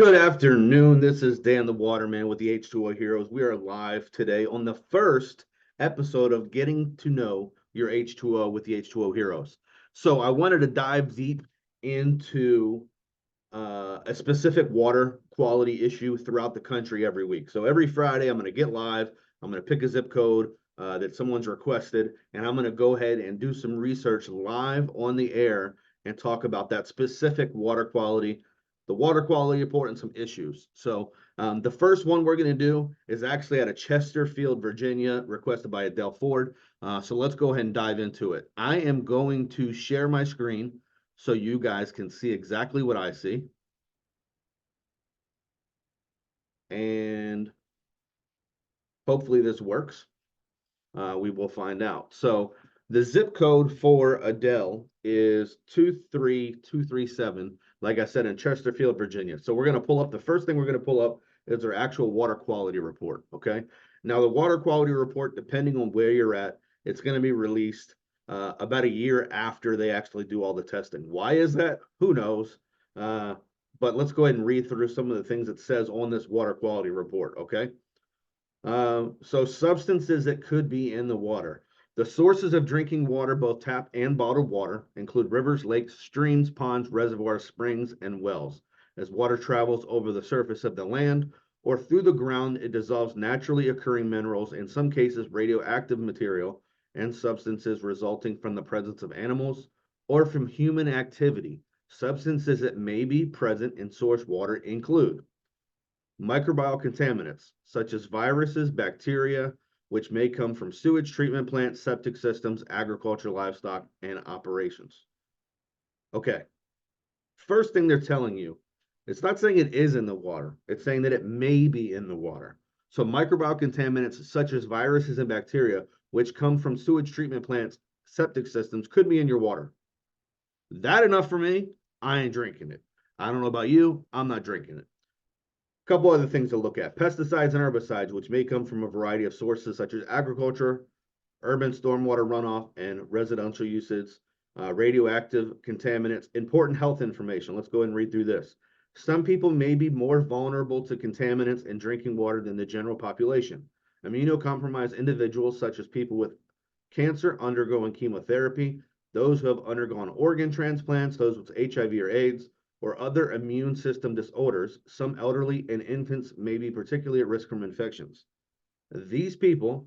Good afternoon. This is Dan the Waterman with the H2O Heroes. We are live today on the first episode of Getting to Know Your H2O with the H2O Heroes. So I wanted to dive deep into a specific water quality issue throughout the country every week. So every Friday, I'm going to get live. I'm going to pick a zip code that someone's requested, and I'm going to go ahead and do some research live on the air and talk about that specific water quality, the water quality report, and some issues. So the first one we're going to do is actually out of Chesterfield, Virginia, requested by Adele Ford. So let's go ahead and dive into it. I am going to share my screen so you guys can see exactly what I see. And hopefully this works. We will find out. So the zip code for Adele is 23237, like I said, in Chesterfield, Virginia. So we're going to pull up, the first thing we're going to pull up is their actual water quality report, okay? Now the water quality report, depending on where you're at, it's going to be released about a year after they actually do all the testing. Why is that? Who knows? But let's go ahead and read through some of the things it says on this water quality report, okay? So substances that could be in the water. The sources of drinking water, both tap and bottled water, include rivers, lakes, streams, ponds, reservoirs, springs, and wells. As water travels over the surface of the land or through the ground, it dissolves naturally occurring minerals, in some cases radioactive material, and substances resulting from the presence of animals or from human activity. Substances that may be present in source water include microbial contaminants, such as viruses, bacteria, which may come from sewage treatment plants, septic systems, agriculture, livestock, and operations. Okay, first thing they're telling you, it's not saying it is in the water, it's saying that it may be in the water. So microbial contaminants, such as viruses and bacteria, which come from sewage treatment plants, septic systems, could be in your water. That enough for me? I ain't drinking it. I don't know about you, I'm not drinking it. Couple other things to look at. Pesticides and herbicides, which may come from a variety of sources such as agriculture, urban stormwater runoff, and residential usage. Radioactive contaminants, important health information. Let's go ahead and read through this. Some people may be more vulnerable to contaminants in drinking water than the general population. Immunocompromised individuals, such as people with cancer undergoing chemotherapy, those who have undergone organ transplants, those with HIV or AIDS, or other immune system disorders, some elderly and infants may be particularly at risk from infections. These people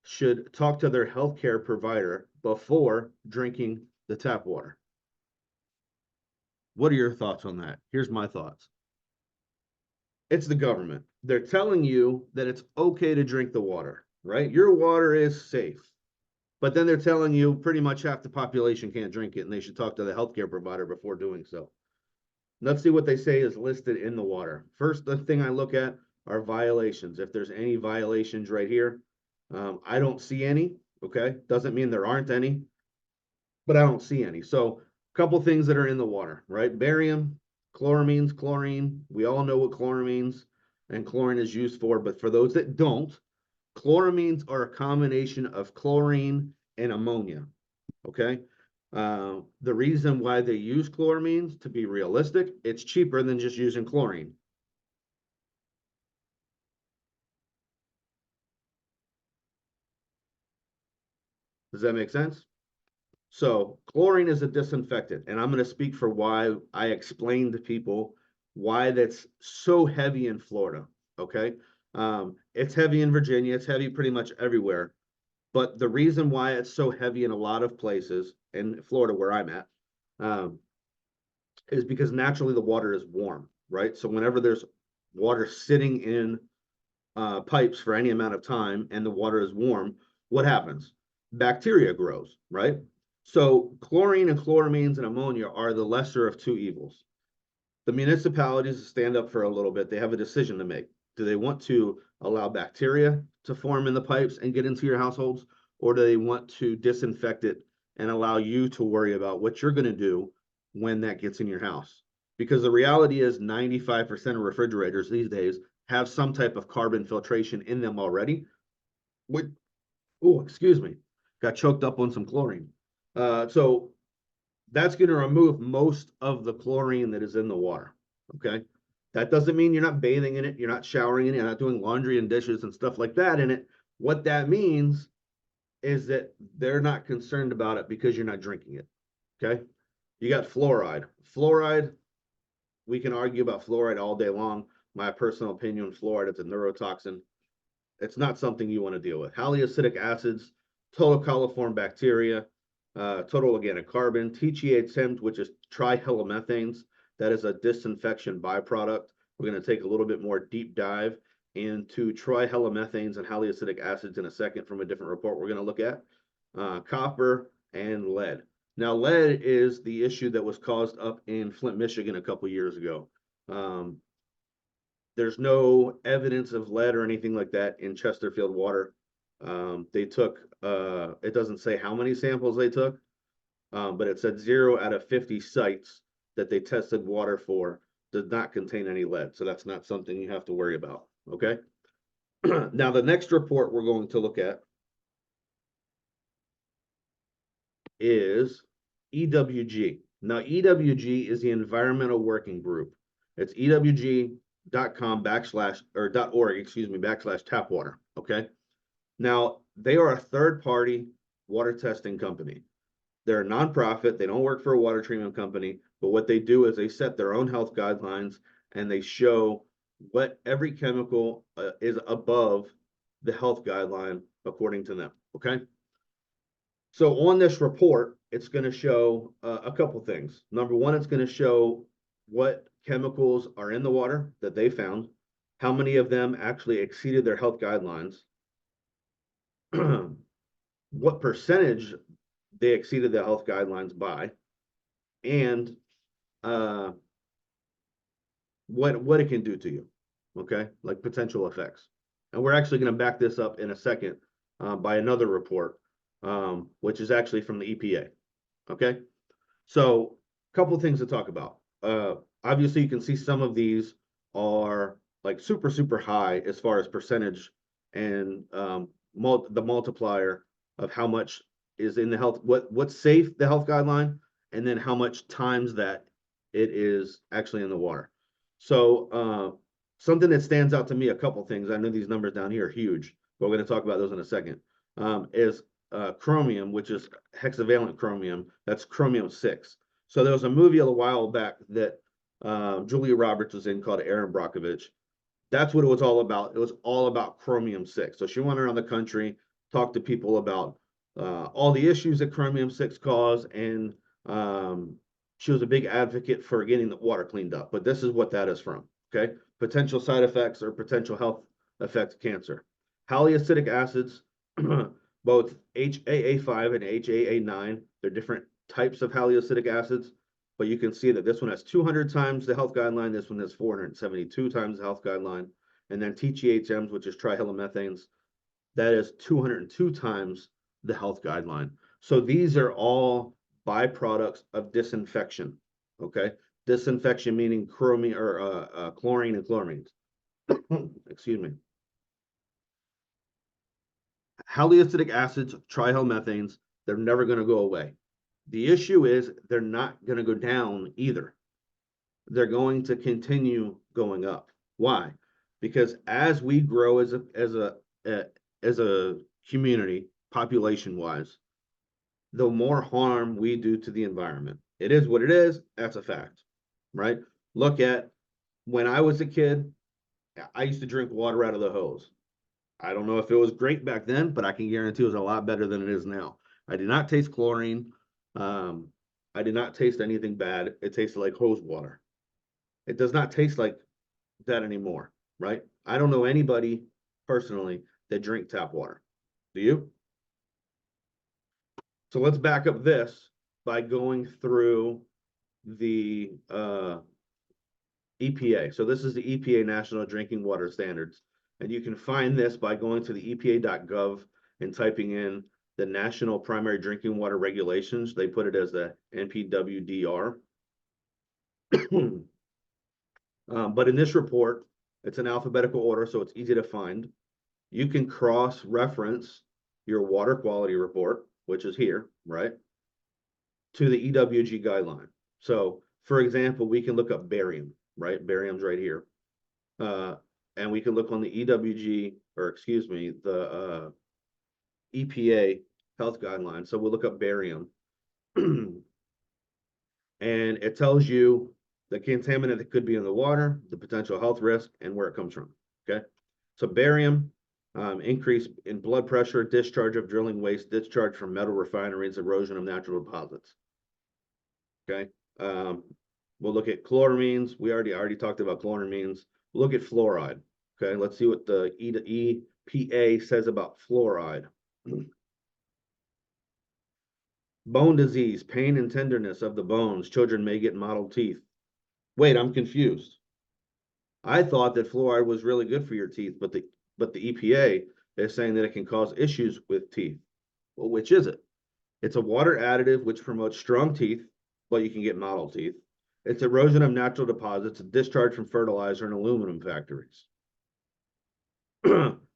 should talk to their healthcare provider before drinking the tap water. What are your thoughts on that? Here's my thoughts. It's the government. They're telling you that it's okay to drink the water, right? Your water is safe. But then they're telling you pretty much half the population can't drink it and they should talk to the healthcare provider before doing so. Let's see what they say is listed in the water. First, the thing I look at are violations. If there's any violations right here, I don't see any, okay? Doesn't mean there aren't any, but I don't see any. So a couple things that are in the water, right? Barium, chloramines, chlorine. We all know what chloramines and chlorine is used for, but for those that don't, chloramines are a combination of chlorine and ammonia, okay? The reason why they use chloramines, to be realistic, it's cheaper than just using chlorine. Does that make sense? So chlorine is a disinfectant, and I'm going to speak for why I explain to people why that's so heavy in Florida, okay? It's heavy in Virginia, it's heavy pretty much everywhere. But the reason why it's so heavy in a lot of places, in Florida where I'm at, is because naturally the water is warm, right? So whenever there's water sitting in pipes for any amount of time and the water is warm, what happens? Bacteria grows, right? So chlorine and chloramines and ammonia are the lesser of two evils. The municipalities stand up for a little bit. They have a decision to make. Do they want to allow bacteria to form in the pipes and get into your households, or do they want to disinfect it and allow you to worry about what you're going to do when that gets in your house? Because the reality is 95% of refrigerators these days have some type of carbon filtration in them already. Oh, excuse me, got choked up on some chlorine. So that's going to remove most of the chlorine that is in the water. Okay. That doesn't mean you're not bathing in it, you're not showering in it, you're not doing laundry and dishes and stuff like that in it. What that means is that they're not concerned about it because you're not drinking it. Okay. You got fluoride. Fluoride, we can argue about fluoride all day long. My personal opinion, fluoride, it's a neurotoxin. It's not something you want to deal with. Haloacidic acids, total coliform bacteria, total organic carbon, TCH, which is trihallomethanes. That is a disinfection byproduct. We're going to take a little bit more deep dive into trihallomethanes and haloacidic acids in a second from a different report we're going to look at. Copper and lead. Now, lead is the issue that was caused up in Flint, Michigan a couple years ago. There's no evidence of lead or anything like that in Chesterfield water. They took, it doesn't say how many samples they took, but it said 0 out of 50 sites that they tested water for did not contain any lead. So that's not something you have to worry about. Okay. Now, the next report we're going to look at is EWG. Now, EWG is the Environmental Working Group. It's EWG.com .org, /tap water. Okay. Now, they are a third party water testing company. They're a nonprofit. They don't work for a water treatment company, but what they do is they set their own health guidelines and they show what every chemical is above the health guideline according to them. Okay. So on this report, it's going to show a couple things. Number one, it's going to show what chemicals are in the water that they found, how many of them actually exceeded their health guidelines, what percentage they exceeded the health guidelines by, and what it can do to you. Okay, like potential effects. And we're actually going to back this up in a second by another report, which is actually from the EPA. Okay, so a couple things to talk about. Obviously, you can see some of these are like super high as far as percentage and the multiplier of how much is in the health, what's safe, the health guideline, and then how much times that it is actually in the water. So something that stands out to me, a couple things, I know these numbers down here are huge, but we're going to talk about those in a second, is chromium, which is hexavalent chromium. That's chromium 6. So there was a movie a while back that Julia Roberts was in called Erin Brockovich. That's what it was all about. It was all about chromium 6. So she went around the country, talked to people about all the issues that chromium 6 cause, and she was a big advocate for getting the water cleaned up. But this is what that is from. Okay, potential side effects or potential health effects, cancer. Haloacidic acids, both HAA5 and HAA9. They're different types of haloacidic acids, but you can see that this one has 200 times the health guideline. This one has 472 times the health guideline. And then TCHMs, which is trihallomethanes, that is 202 times the health guideline. So these are all byproducts of disinfection. Okay, disinfection meaning chlorine and chloramines. Excuse me. Haloacidic acids, trihallomethanes, they're never going to go away. The issue is they're not going to go down either. They're going to continue going up. Why? Because as we grow as a community, population wise, the more harm we do to the environment. It is what it is. That's a fact, right? Look at when I was a kid, I used to drink water out of the hose. I don't know if it was great back then, but I can guarantee it was a lot better than it is now. I did not taste chlorine. I did not taste anything bad. It tasted like hose water. It does not taste like that anymore, right? I don't know anybody personally that drink tap water. Do you? So let's back up this by going through the EPA. So this is the EPA National Drinking Water Standards. And you can find this by going to the EPA.gov and typing in the National Primary Drinking Water Regulations. They put it as the NPWDR. But in this report, it's in alphabetical order, so it's easy to find. You can cross-reference your water quality report, which is here, right, to the EWG guideline. So, for example, we can look up barium. right? Barium's right here. And we can look on the EWG, or excuse me, the EPA health guidelines. So we'll look up barium. And it tells you the contaminant that could be in the water, the potential health risk, and where it comes from. Okay. So barium, increase in blood pressure, discharge of drilling waste, discharge from metal refineries, erosion of natural deposits. Okay. We'll look at chloramines. We already talked about chloramines. We'll look at fluoride. Okay. Let's see what the EPA says about fluoride. Bone disease, pain and tenderness of the bones. Children may get mottled teeth. Wait, I'm confused. I thought that fluoride was really good for your teeth, but the EPA is saying that it can cause issues with teeth. Well, which is it? It's a water additive which promotes strong teeth, but you can get mottled teeth. It's erosion of natural deposits, a discharge from fertilizer and aluminum factories.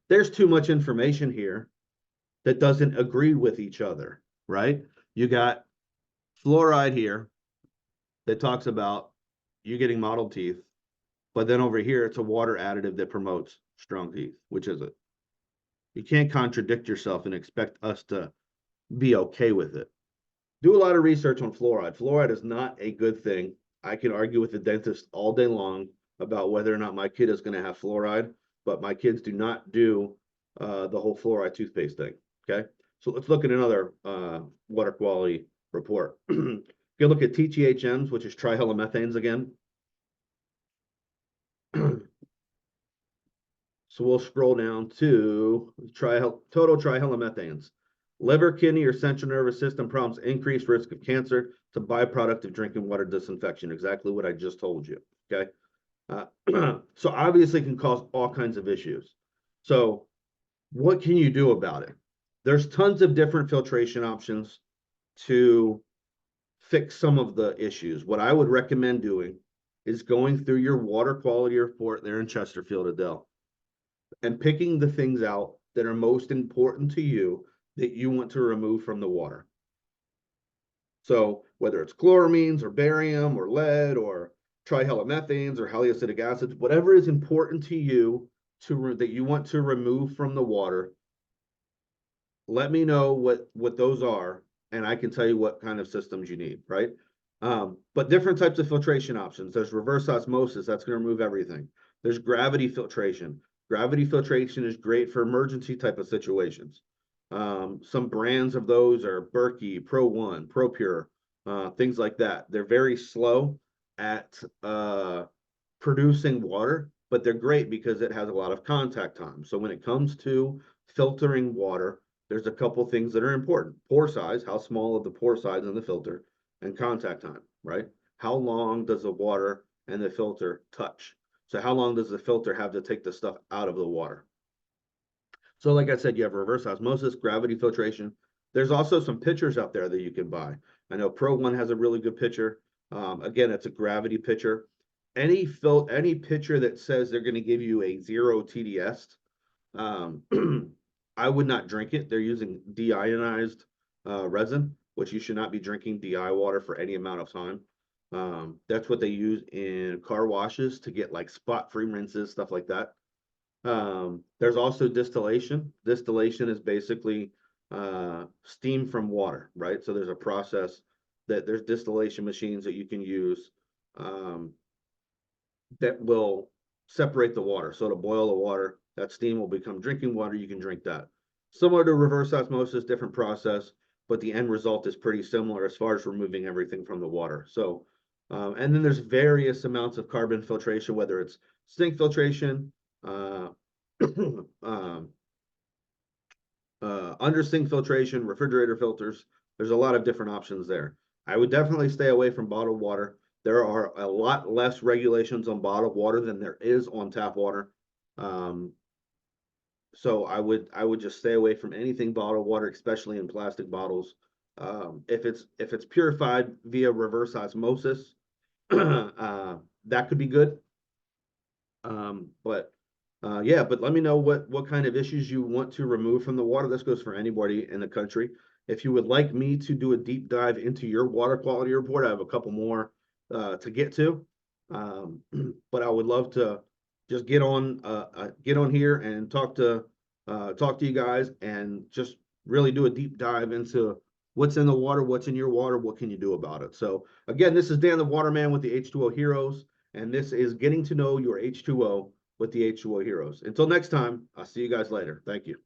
There's too much information here that doesn't agree with each other, right? You got fluoride here that talks about you getting mottled teeth, but then over here, it's a water additive that promotes strong teeth. Which is it? You can't contradict yourself and expect us to be okay with it. Do a lot of research on fluoride. Fluoride is not a good thing. I can argue with the dentist all day long about whether or not my kid is going to have fluoride, but my kids do not do the whole fluoride toothpaste thing. Okay. So let's look at another water quality report. You can look at TTHMs, which is trihallomethanes again. So we'll scroll down to total trihallomethanes. Liver, kidney, or central nervous system problems, increased risk of cancer. It's a byproduct of drinking water disinfection. Exactly what I just told you. Okay. So obviously it can cause all kinds of issues. So what can you do about it? There's tons of different filtration options to fix some of the issues. What I would recommend doing is going through your water quality report there in Chesterfield, Adele, and picking the things out that are most important to you that you want to remove from the water. So whether it's chloramines or barium or lead or trihallomethanes or haloacidic acids, whatever is important to you that you want to remove from the water, let me know what those are, and I can tell you what kind of systems you need, right? But different types of filtration options. There's reverse osmosis, that's going to remove everything. There's gravity filtration. Gravity filtration is great for emergency type of situations. Some brands of those are Berkey, Pro One, Pro Pure, things like that. They're very slow at producing water, but they're great because it has a lot of contact time. So when it comes to filtering water, there's a couple things that are important. Pore size, how small of the pore size in the filter, and contact time, right? How long does the water and the filter touch? So how long does the filter have to take the stuff out of the water? So like I said, you have reverse osmosis, gravity filtration. There's also some pitchers out there that you can buy. I know Pro One has a really good pitcher. Again, it's a gravity pitcher. Any pitcher that says they're going to give you a 0 TDS, I would not drink it. They're using deionized resin, which you should not be drinking DI water for any amount of time. That's what they use in car washes to get like spot-free rinses, stuff like that. There's also distillation. Distillation is basically steam from water, right? So there's a process that there's distillation machines that you can use that will separate the water. So to boil the water, that steam will become drinking water. You can drink that. Similar to reverse osmosis, different process, but the end result is pretty similar as far as removing everything from the water. So, and then there's various amounts of carbon filtration, whether it's sink filtration, under sink filtration, refrigerator filters. There's a lot of different options there. I would definitely stay away from bottled water. There are a lot less regulations on bottled water than there is on tap water. So I would just stay away from anything bottled water, especially in plastic bottles. If it's purified via reverse osmosis, that could be good. Yeah, but let me know what kind of issues you want to remove from the water. This goes for anybody in the country. If you would like me to do a deep dive into your water quality report, I have a couple more to get to. But I would love to just get on here and talk to you guys and just really do a deep dive into what's in the water, what's in your water, what can you do about it. So again, this is Dan the Waterman with the H2O Heroes, and this is getting to know your H2O with the H2O Heroes. Until next time, I'll see you guys later. Thank you.